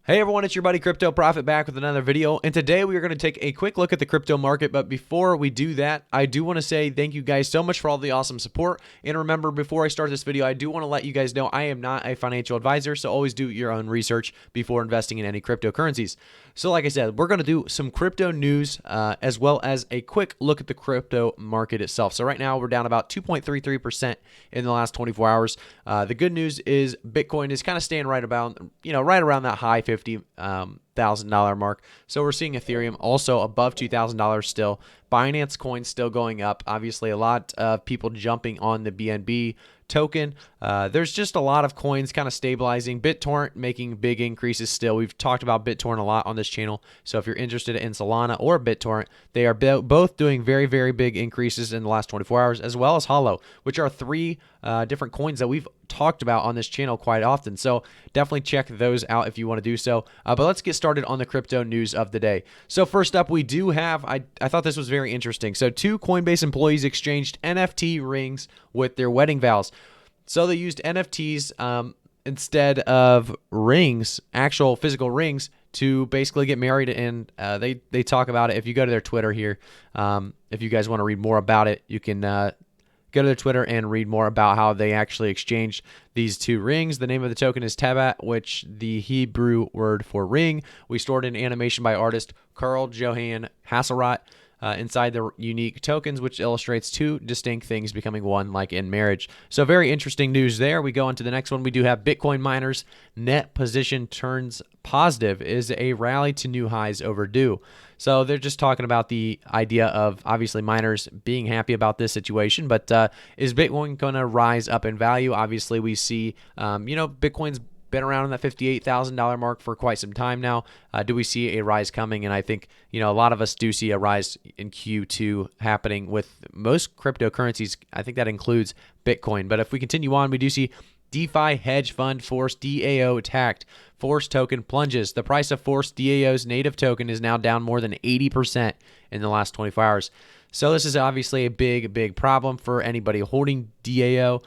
Hey everyone, it's your buddy Crypto Profit back with another video, and today we are going to take a quick look at the crypto market. But before we do that, I do want to say thank you guys so much for all the awesome support. And remember, before I start this video, I do want to let you guys know I am not a financial advisor, so always do your own research before investing in any cryptocurrencies. So like I said, we're going to do some crypto news as well as a quick look at the crypto market itself. So right now we're down about 2.33% in the last 24 hours. The good news is Bitcoin is kind of staying right about, right around that high $50,000 mark. So we're seeing Ethereum also above $2,000 still. Binance Coin still going up. Obviously, a lot of people jumping on the BNB token. There's just a lot of coins kind of stabilizing. BitTorrent making big increases still. We've talked about BitTorrent a lot on this channel. So if you're interested in Solana or BitTorrent, they are both doing very, very big increases in the last 24 hours, as well as Hollow, which are three different coins that we've talked about on this channel quite often. So definitely check those out if you want to do so. But let's get started on the crypto news of the day. So first up, we do have, I thought this was very interesting. So 2 Coinbase employees exchanged NFT rings with their wedding vows. So they used NFTs instead of rings, actual physical rings, to basically get married. And they talk about it. If you go to their Twitter here, if you guys want to read more about it, you can go to their Twitter and read more about how they actually exchanged these 2 rings. The name of the token is Tabat, which the Hebrew word for ring. We stored an animation by artist Carl Johan Hasselrott inside the unique tokens, which illustrates 2 distinct things becoming one, like in marriage. So very interesting news there. We go on to the next one. We do have Bitcoin miners net position turns positive. Is a rally to new highs overdue? So they're just talking about the idea of obviously miners being happy about this situation, but is Bitcoin going to rise up in value? Obviously, we see, Bitcoin's been around in that $58,000 mark for quite some time now. Do we see a rise coming? And I think, a lot of us do see a rise in Q2 happening with most cryptocurrencies. I think that includes Bitcoin. But if we continue on, we do see DeFi hedge fund Force DAO attacked. Force token plunges. The price of Force DAO's native token is now down more than 80% in the last 24 hours. So this is obviously a big, big problem for anybody holding DAO.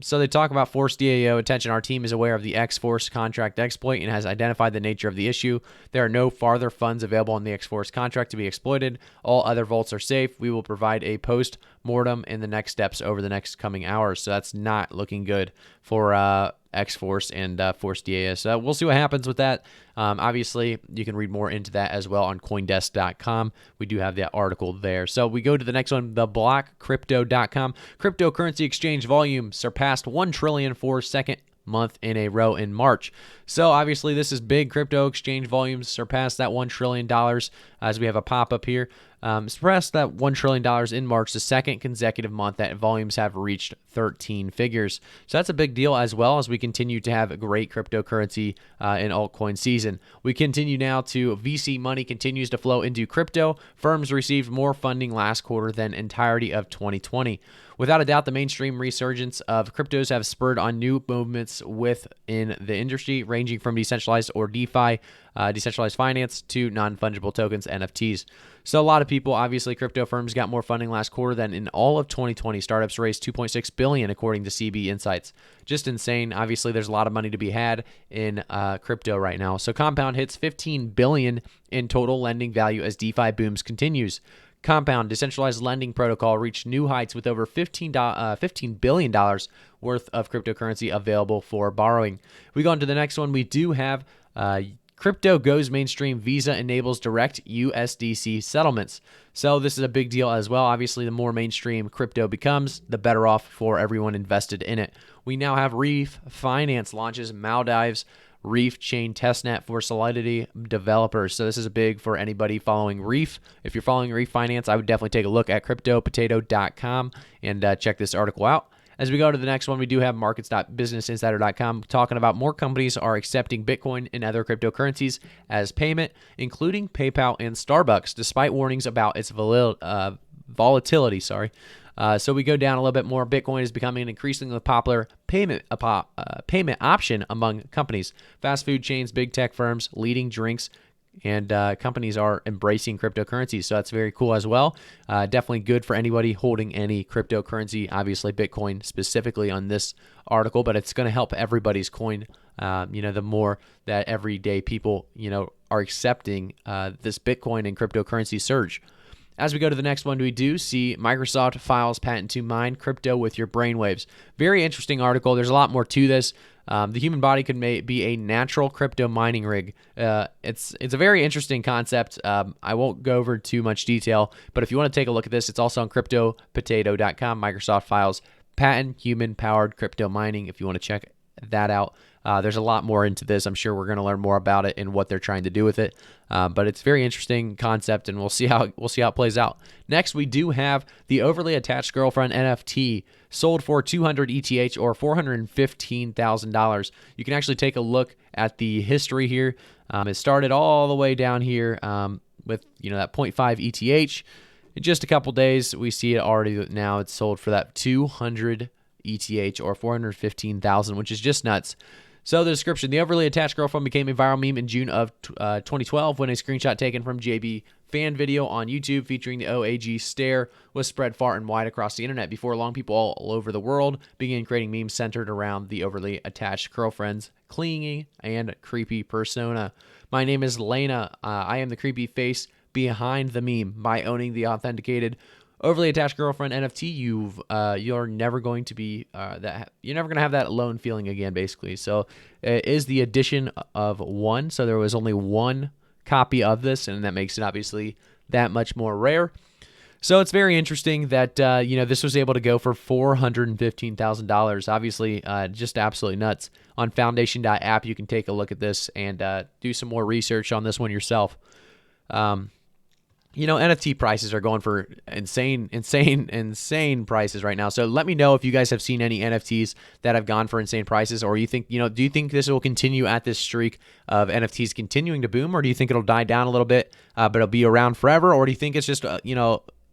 So they talk about Force DAO. Attention, our team is aware of the X-Force contract exploit and has identified the nature of the issue. There are no farther funds available on the X-Force contract to be exploited. All other vaults are safe. We will provide a post-mortem in the next steps over the next coming hours. So that's not looking good for X-Force and Force DAO. So we'll see what happens with that. Obviously, you can read more into that as well on Coindesk.com. We do have that article there. So we go to the next one, the BlockCrypto.com. Cryptocurrency exchange volume surpassed 1 trillion for second month in a row in March. So obviously this is big. Crypto exchange volumes surpassed that $1 trillion as we have a pop-up here. Surpassed that $1 trillion in March, the second consecutive month that volumes have reached 13 figures. So that's a big deal, as well as we continue to have a great cryptocurrency in altcoin season. We continue now to VC money continues to flow into crypto. Firms received more funding last quarter than entirety of 2020. Without a doubt, the mainstream resurgence of cryptos have spurred on new movements within the industry, ranging from decentralized or DeFi, decentralized finance, to non-fungible tokens, NFTs. So a lot of people, obviously, crypto firms got more funding last quarter than in all of 2020. Startups raised $2.6 billion, according to CB Insights. Just insane. Obviously, there's a lot of money to be had in crypto right now. So Compound hits $15 billion in total lending value as DeFi booms continues. Compound, decentralized lending protocol, reached new heights with over $15 billion worth of cryptocurrency available for borrowing. We go on to the next one. We do have crypto goes mainstream. Visa enables direct USDC settlements. So this is a big deal as well. Obviously, the more mainstream crypto becomes, the better off for everyone invested in it. We now have Reef Finance launches Maldives Reef chain testnet for Solidity developers. So this is big for anybody following Reef. If you're following Reef Finance, I would definitely take a look at cryptopotato.com and check this article out. As we go to the next one, we do have markets.businessinsider.com talking about more companies are accepting Bitcoin and other cryptocurrencies as payment, including PayPal and Starbucks, despite warnings about its volatility. So we go down a little bit more. Bitcoin is becoming an increasingly popular payment option among companies. Fast food chains, big tech firms, leading drinks and companies are embracing cryptocurrencies. So that's very cool as well. Definitely good for anybody holding any cryptocurrency, obviously Bitcoin specifically on this article, but it's going to help everybody's coin. The more that everyday people, are accepting this Bitcoin and cryptocurrency surge. As we go to the next one, we do see Microsoft files patent to mine crypto with your brainwaves. Very interesting article. There's a lot more to this. The human body could be a natural crypto mining rig. It's a very interesting concept. I won't go over too much detail, but if you want to take a look at this, it's also on CryptoPotato.com. Microsoft files patent human-powered crypto mining. If you want to check that out. There's a lot more into this. I'm sure we're going to learn more about it and what they're trying to do with it. But it's a very interesting concept, and we'll see how it plays out. Next, we do have the overly attached girlfriend NFT sold for 200 ETH or $415,000. You can actually take a look at the history here. It started all the way down here with that 0.5 ETH. In just a couple days, we see it already now. It's sold for that 200 ETH or 415,000, which is just nuts. So the description: the overly attached girlfriend became a viral meme in June of 2012 when a screenshot taken from JB fan video on YouTube featuring the OAG stare was spread far and wide across the internet. Before long, people all over the world began creating memes centered around the overly attached girlfriend's clingy and creepy persona. My name is Lena. I am the creepy face behind the meme. By owning the authenticated overly attached girlfriend NFT, you're never going to be you're never going to have that alone feeling again, basically. So it is the addition of one. So there was only one copy of this, and that makes it obviously that much more rare. So it's very interesting that this was able to go for $415,000. Obviously, just absolutely nuts. On Foundation.app, you can take a look at this and do some more research on this one yourself. NFT prices are going for insane prices right now. So let me know if you guys have seen any NFTs that have gone for insane prices, or you think, do you think this will continue at this streak of NFTs continuing to boom, or do you think it'll die down a little bit, but it'll be around forever, or do you think it's just,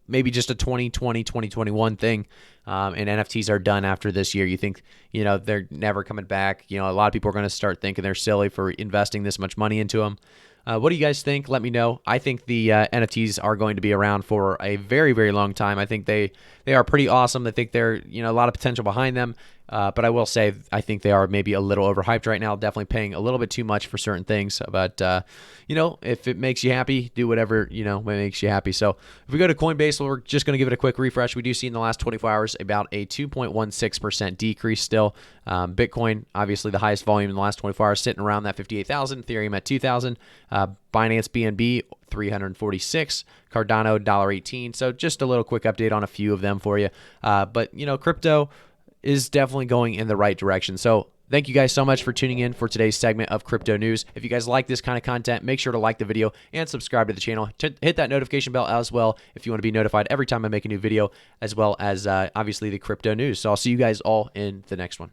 maybe just a 2020, 2021 thing, and NFTs are done after this year? You think, they're never coming back? A lot of people are going to start thinking they're silly for investing this much money into them. What do you guys think? Let me know. I think the NFTs are going to be around for a very, very long time. I think they are pretty awesome. I think they're, a lot of potential behind them. But I will say, I think they are maybe a little overhyped right now, definitely paying a little bit too much for certain things. But, if it makes you happy, do whatever, makes you happy. So if we go to Coinbase, we're just going to give it a quick refresh. We do see in the last 24 hours about a 2.16% decrease still. Bitcoin, obviously the highest volume in the last 24 hours, sitting around that 58,000. Ethereum at 2,000. Binance BNB 346. Cardano $1.18. So just a little quick update on a few of them for you. But crypto is definitely going in the right direction. So thank you guys so much for tuning in for today's segment of Crypto News. If you guys like this kind of content, make sure to like the video and subscribe to the channel. Hit that notification bell as well if you want to be notified every time I make a new video, as well as obviously the Crypto News. So I'll see you guys all in the next one.